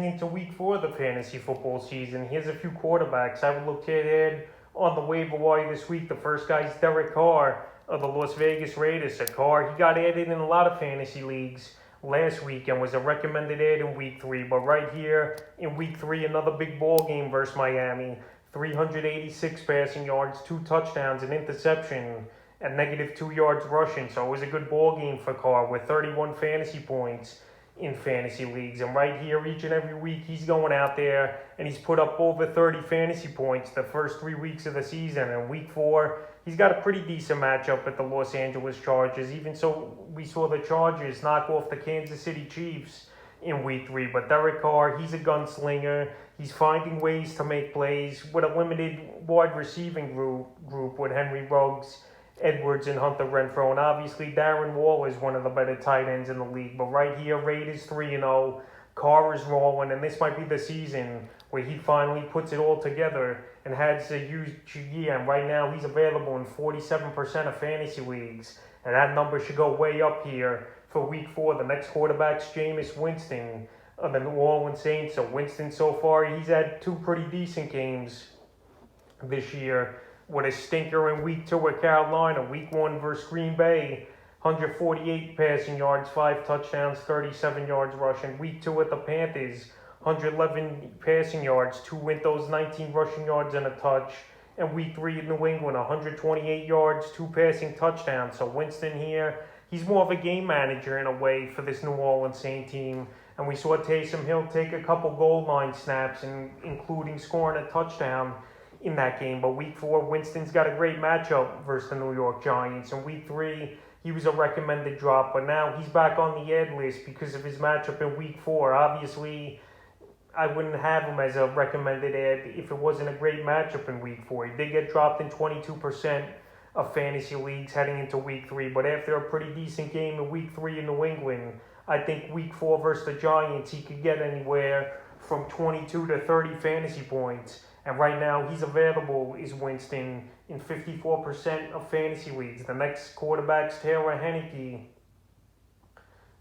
heading into week 4 of the fantasy football season. Here's a few quarterbacks I would look to add on the waiver wire this week. The first guy is Derek Carr of the Las Vegas Raiders. So Carr, he got added in a lot of fantasy leagues last week and was a recommended add in week 3. But right here in week 3, another big ball game versus Miami. 386 passing yards, 2 touchdowns, an interception, and -2 yards rushing. So it was a good ball game for Carr with 31 fantasy points in fantasy leagues. And right here, each and every week, he's going out there and he's put up over 30 fantasy points the first 3 weeks of the season. And week 4, he's got a pretty decent matchup at the Los Angeles Chargers. Even so, we saw the Chargers knock off the Kansas City Chiefs in week 3. But Derek Carr, he's a gunslinger. He's finding ways to make plays with a limited wide receiving group with Henry Ruggs, Edwards, and Hunter Renfrow. And obviously, Darren Waller is one of the better tight ends in the league. But right here, Raiders 3-0. Carr is rolling, and this might be the season where he finally puts it all together and has a huge year. And right now, he's available in 47% of fantasy leagues. And that number should go way up here for week 4. The next quarterback's Jameis Winston of the New Orleans Saints. So Winston, so far, he's had 2 pretty decent games this year, with a stinker in week 2 at Carolina, week 1 versus Green Bay, 148 passing yards, 5 touchdowns, 37 yards rushing. Week 2 at the Panthers, 111 passing yards, 2 windows, 19 rushing yards, and a touch. And week 3 at New England, 128 yards, 2 passing touchdowns. So Winston here, he's more of a game manager in a way for this New Orleans Saints team. And we saw Taysom Hill take a couple goal line snaps, including scoring a touchdown in that game. But week 4, Winston's got a great matchup versus the New York Giants. In week 3, he was a recommended drop, but now he's back on the ad list because of his matchup in week 4. Obviously, I wouldn't have him as a recommended ad if it wasn't a great matchup in week 4. He did get dropped in 22% of fantasy leagues heading into week 3, but after a pretty decent game in week 3 in New England, I think week 4 versus the Giants, he could get anywhere from 22 to 30 fantasy points. And right now, he's available is Winston in 54% of fantasy leagues. The next quarterback's Taylor Heinicke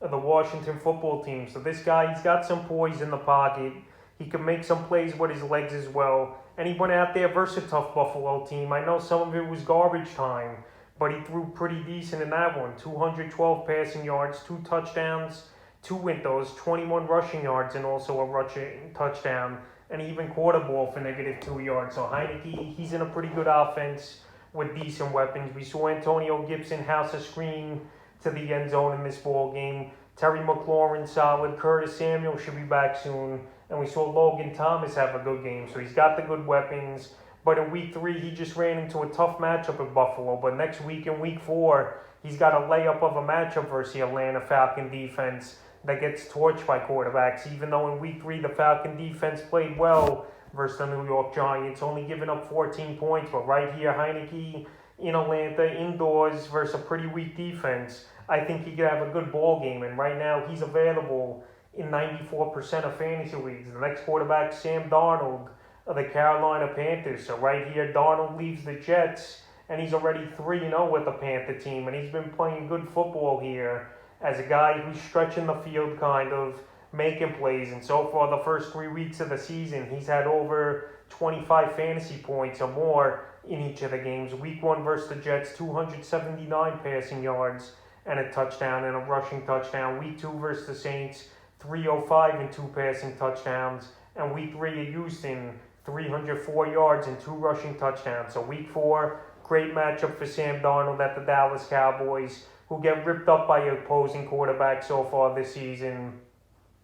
of the Washington football team. So this guy, he's got some poise in the pocket. He can make some plays with his legs as well. And he went out there versus a tough Buffalo team. I know some of it was garbage time, but he threw pretty decent in that one. 212 passing yards, 2 touchdowns, 2 windows, 21 rushing yards, and also a rushing touchdown. And he even caught a ball for -2 yards. So Heinicke, he's in a pretty good offense with decent weapons. We saw Antonio Gibson house a screen to the end zone in this ball game. Terry McLaurin solid. Curtis Samuel should be back soon. And we saw Logan Thomas have a good game. So he's got the good weapons. But in week 3, he just ran into a tough matchup at Buffalo. But next week, in week 4, he's got a layup of a matchup versus the Atlanta Falcon defense that gets torched by quarterbacks, even though in week 3 the Falcon defense played well versus the New York Giants, only giving up 14 points. But right here, Heinicke in Atlanta, indoors versus a pretty weak defense, I think he could have a good ball game. And right now, he's available in 94% of fantasy leagues. The next quarterback, Sam Darnold of the Carolina Panthers. So right here, Darnold leaves the Jets, and he's already 3-0 with the Panther team, and he's been playing good football here as a guy who's stretching the field, kind of making plays. And so far, the first 3 weeks of the season, he's had over 25 fantasy points or more in each of the games. Week 1 versus the Jets, 279 passing yards and a touchdown and a rushing touchdown. Week 2 versus the Saints, 305 and 2 passing touchdowns. And week 3 at Houston, 304 yards and 2 rushing touchdowns. So week 4, great matchup for Sam Darnold at the Dallas Cowboys, who get ripped up by opposing quarterbacks so far this season.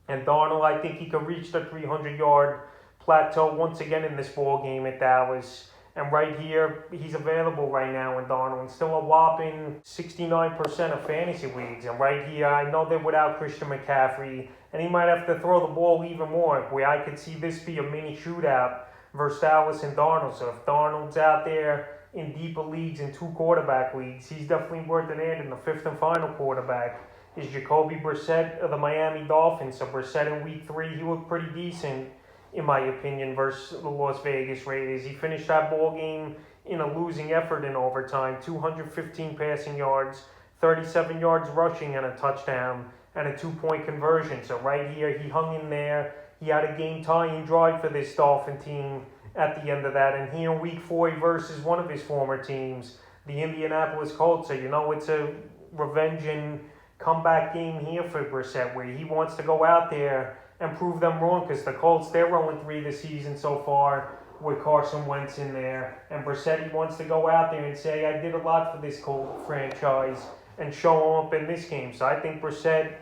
And Darnold, I think he could reach the 300-yard plateau once again in this ball game at Dallas. And right here, he's available right now in Darnold, and still a whopping 69% of fantasy leagues. And right here, I know they're without Christian McCaffrey, and he might have to throw the ball even more, where I could see this be a mini shootout versus Dallas and Darnold. So if Darnold's out there in deeper leagues and 2 quarterback leagues, he's definitely worth an ad. And the 5th and final quarterback is Jacobi Brissett of the Miami Dolphins. So Brissett in week 3, he looked pretty decent, in my opinion, versus the Las Vegas Raiders. He finished that ball game in a losing effort in overtime, 215 passing yards, 37 yards rushing, and a touchdown, and a 2-point conversion. So right here, he hung in there. He had a game-tying drive for this Dolphin team at the end of that. And here in Week 4 versus one of his former teams, the Indianapolis Colts. So, it's a revenge and comeback game here for Brissett, where he wants to go out there and prove them wrong, because the Colts, they're 0-3 this season so far with Carson Wentz in there. And Brissett, he wants to go out there and say, I did a lot for this Colt franchise, and show up in this game. So I think Brissett,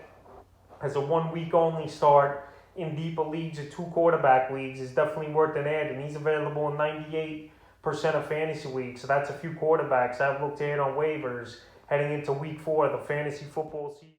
as a 1 week only start in deeper leagues or 2 quarterback leagues, is definitely worth an ad, and he's available in 98% of fantasy leagues. So that's a few quarterbacks I've looked at on waivers heading into Week 4 of the fantasy football season.